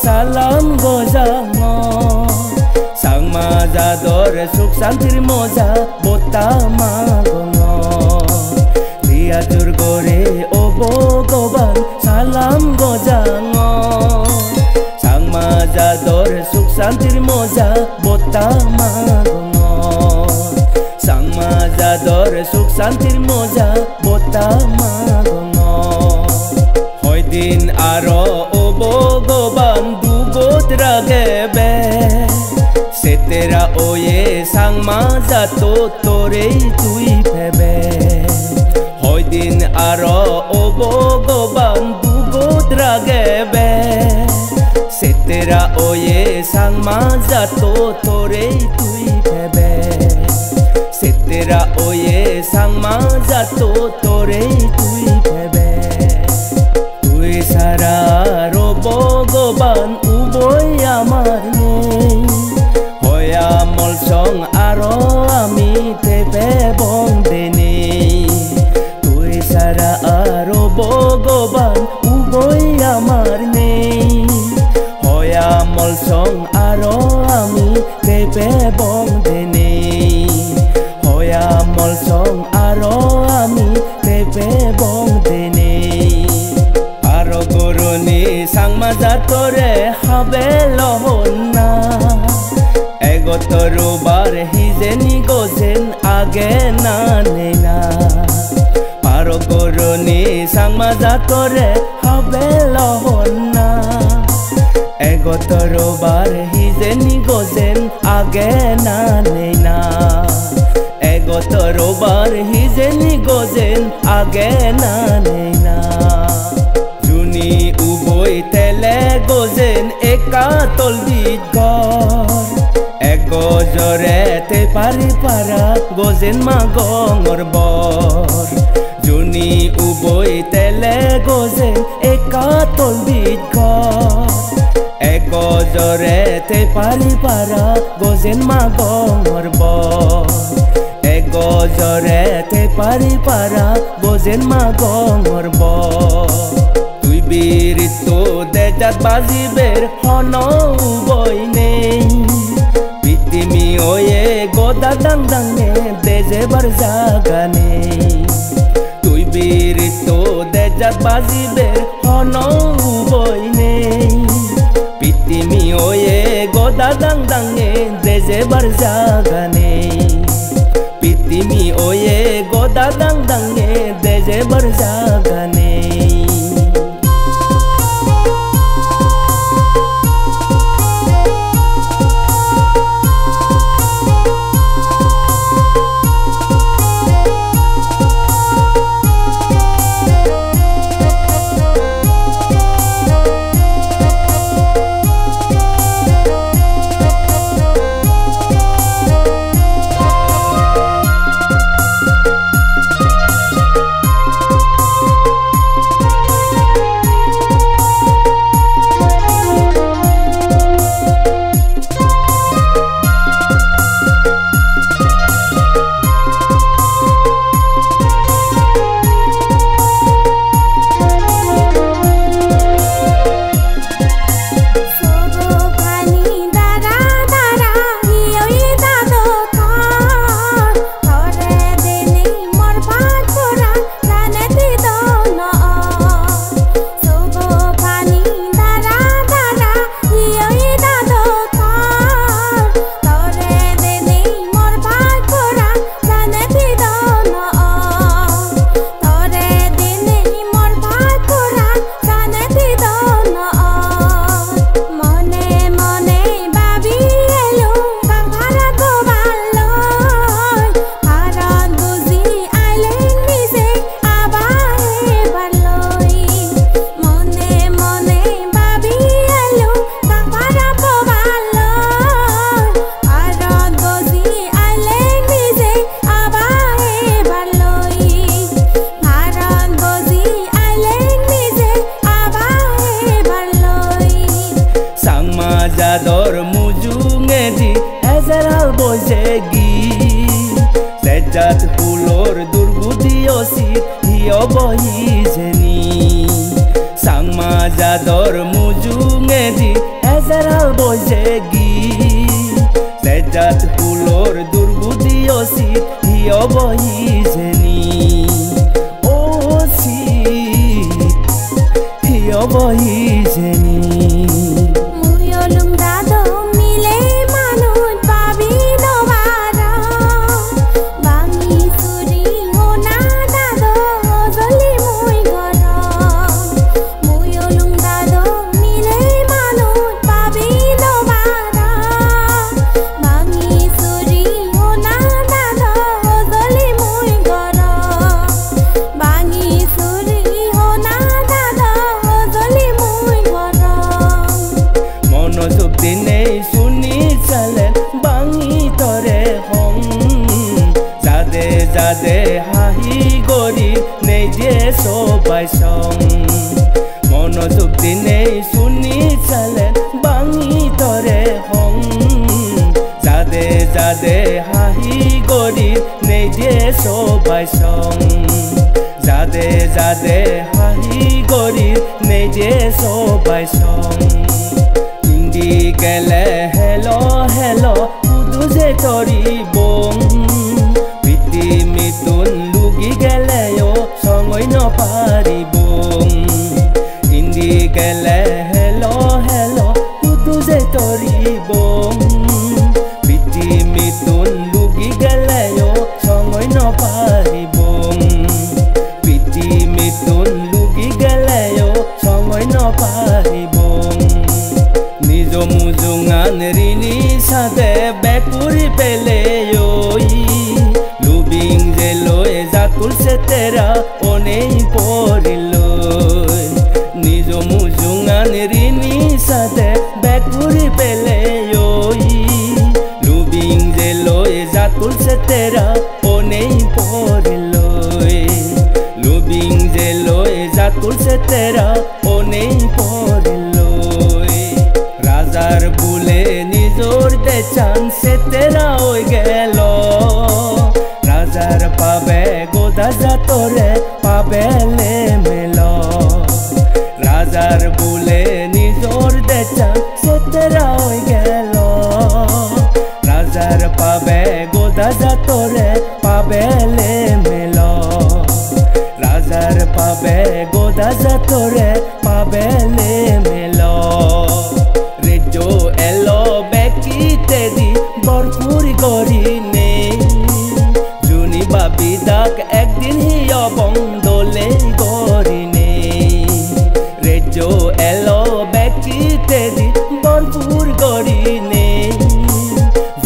salam gojango sangma jador suk santir moja botama gongo dia jurgore obo goban salam gojango sangma jador suk santir moja botama gongo sangma jador suk santir moja botama gongo hoy din aro obo goban dugot ragebe setera oye sangma jato tore tui phebe hoy din aro obo goban dugot ragebe setera oye sangma jato tore tui phebe setera oye sangma jato tore tui phebe tui sara robo goban uboy amar nei hoya molsong aro ami tebe bondeni tui sara robo goban uboy amar nei hoya molsong aro ami tebe bondeni hoya molsong aro ami tebe bondeni aro goroni sangma jatore habe lohonna egotoro bar hizeni gozen age na nena aro goroni sangma jatore habe lohonna egotoro bar hizeni gozen age na nena egotoro bar hizeni gozen age na nena juni uboy tele gozen eka tolbit gor egojore te pari para gozen magongor bor juni uboy tele gozen eka tolbit gor egojore te pari para gozen magongor bor egojore te pari para gozen magongor bor tui birito dejat baziber hono uboy nei pitimi oye goda dang dang ne deje bar jaga nei tui birito dejat baziber hono uboy nei pitimi oye goda dang dang ne deje bar jaga nei pitimi oye goda dang dang ne deje bar jaga nei Sejat pulor durgudiosi hiyo bohi jeni sang majador mujungedi Seral bojegi Sejat hulor durgudi osit Hiyo bohizeni Osit Hiyo bohizeni Muyolung dado mile manut pabi dobara Bangi suri hona dado joli mui gora Muyolung dado mile manut pabi dobara Bangi suri hona dado joli mui gora Bangi suri hona dado joli mui gora Monosuk dine suni chalen bangi tore hong Jade jade hahi gori nei je sobai song Monosuk dine suni chalen bangi tore hong Jade jade hahi gori nei je sobai song Jade jade hahi gori nei je sobai song Indi gele hello hello Udu je tori bong Piti mitun lugi gele yo Songoi no pari bong Indi gele hello hello Udu je tori bong Piti mitun lugi gele yo Songoi no pari bong Piti mitun lugi gele yo Songoi no pari bong Nijo mujungan rini sate bekuri pele yoi Lubing jeloe jatul se tera onei poriloi Nijo mujungan rini sate bekuri pele yoi Lubing jeloe jatul se tera onei poriloi Lubing jeloe jatul se tera onei poriloi Rajar bule nijor dechan se tera oi gelo Rajar pabe goda jatore pabe le melo Rajar bule nijor dechan se tera oi gelo Rajar pabe goda jatore pabe le melo Rajar pabe goda jatore pabe le melo Rejo elo beki tedi borpuri gori nei Juni babi dak ekdin hiyo bondole gori nei Rejo elo beki tedi borpur gori nei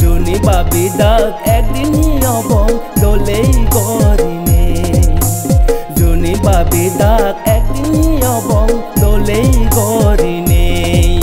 Juni babi dak ekdin hiyo bondole gori nei Juni babi dak ekdin hiyo bondole gori nei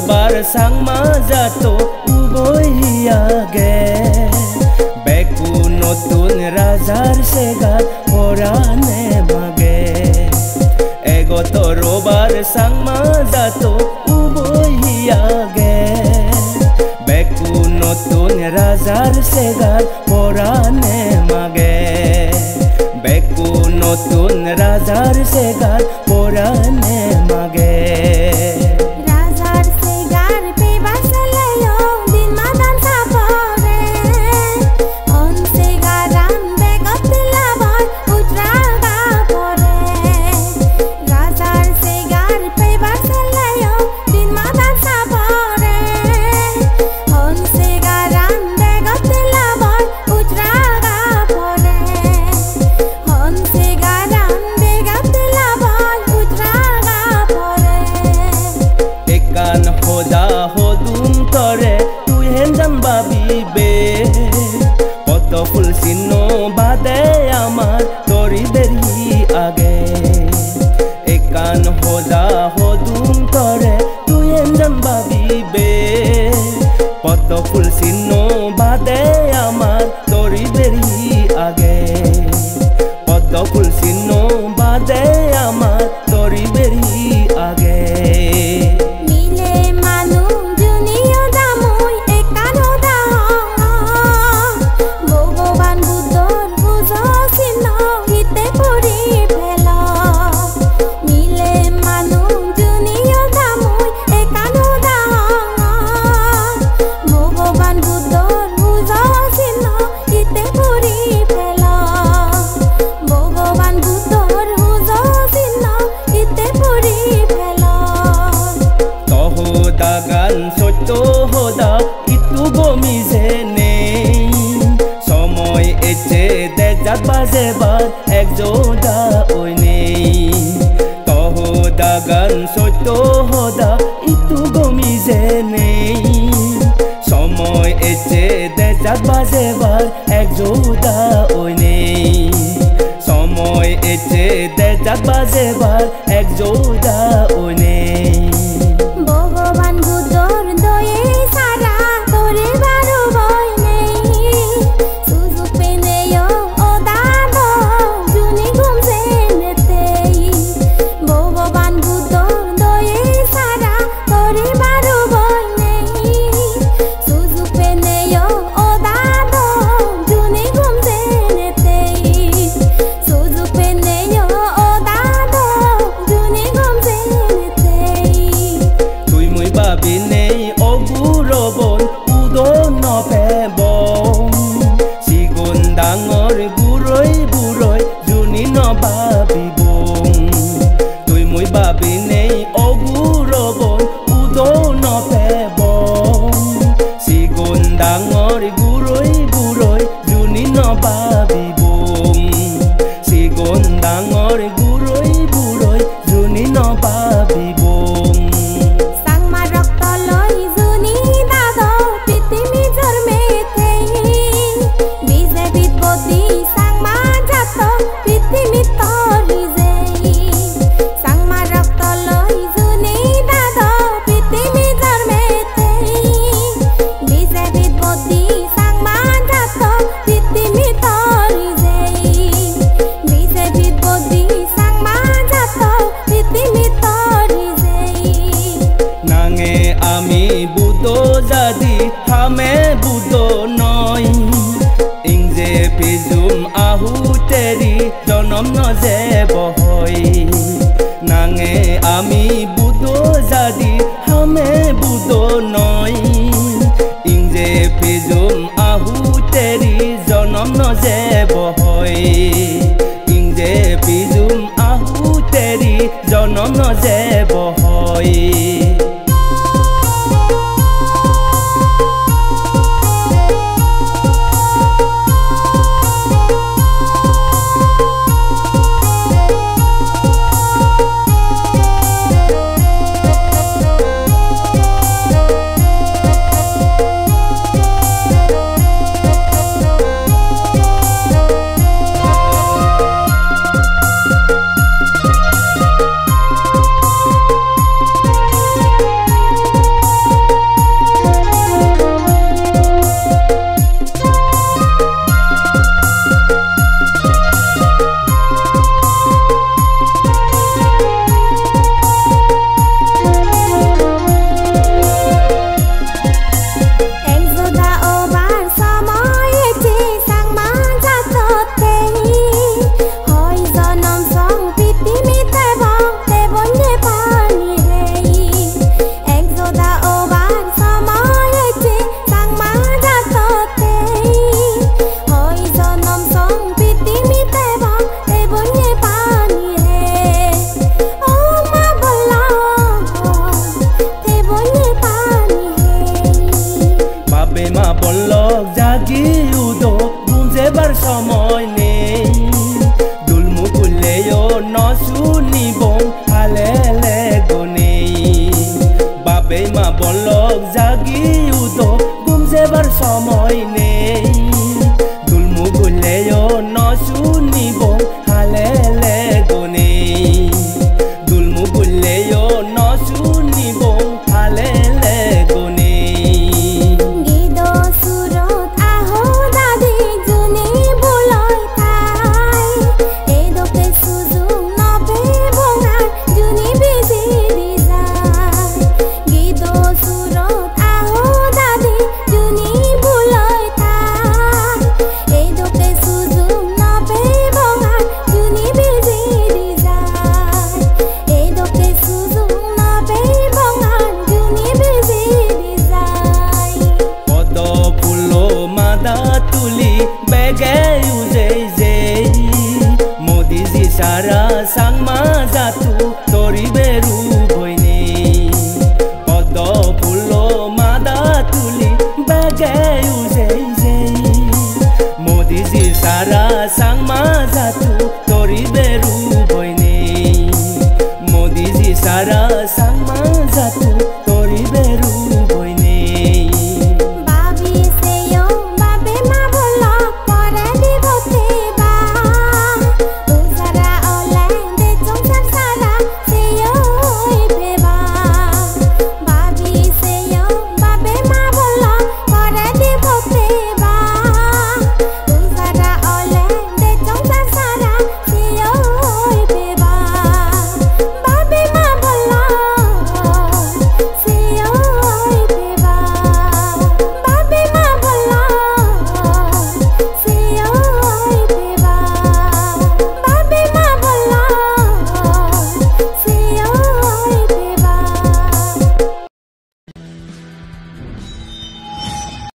robar sangma jato uboy hiage beku notun rajar segar porane mage egoto robar sangma jato uboy hiage beku notun rajar segar porane mage beku notun rajar segar porane mage hoda hodum tore tui henjan babibe কত ফুল চিহ্ন বাদে আমার তরি দেরি আগে একান হোদা হদুম তরে তুই henjan babibe কত ফুল চিহ্ন বাদে আমার তরি দেরি আগে কত ফুল চিহ্ন বাদে আমার তরি দেরি আগে সত্য হোদা ইতু গমি যে নেই সময় এসে দেজাত বাজেবার এক যোদা ওই নেই তহদা গান সত্য হোদা ইতু গমি যে নেই সময় এসে দেজাত বাজেবার এক যোদা ওই নেই সময় এসে দেজাত বাজেবার এক যোদা ওই নেই ডাঙৰ বুঢ়ৈ বুঢ়ৈ জুনি নভাবিবং তুই মই ভাবি নেই অগুৰবন উদৌ নপেবং চিগুণ ডাঙৰ বুঢ়ৈ বুঢ়ৈ জুনি নভাবিবং চিগুণ ডাঙৰ বুঢ়ৈ বুঢ়ৈ জুনি নভাবিবং আমি বুদো জাদি হামে বুদো নয় ইংজে পিজুম আহুতেরি জনম নজে বহই নাঙে আমি বুদো জাদি হামে বুদো নয় ইংজে পিজুম আহুতেরি জনম নজে বহই ইংজে পিজুম আহুতেরি জনম নজে বহই জাগি উদো বুঝেবার সময় নেই দুলমুকুলেও নশুনিব হালেলে গনেই বাপে মা বলক জাগি উদো বুঝেবার সময় নেই দুলমুকুলেও নশুনিব হালেলে গনেই দুলমুকুলেও নশুনিব হালেলে গনেই গীত সুরত আহো দাদি জুনি বুলয় ঠাই এদকে সুযোগ নবে বঙার জুনি বেজি দি যায় গীত সুরত আহো দাদি জুনি বুলয় ঠাই এদকে সুযোগ নবে বঙার জুনি বেজি দি যায় এদকে সুযোগ নবে বঙার জুনি বেজি দি যায় পদ ফুলো মাদা তুলি বেগে উজেই যেই মোদিজি সারা সাংমা জাতু তরি বেরু বইনি পদ ফুলো মাদা তুলি বেগে উজেই যেই মোদিজি সারা সাংমা জাতু তরি বেরু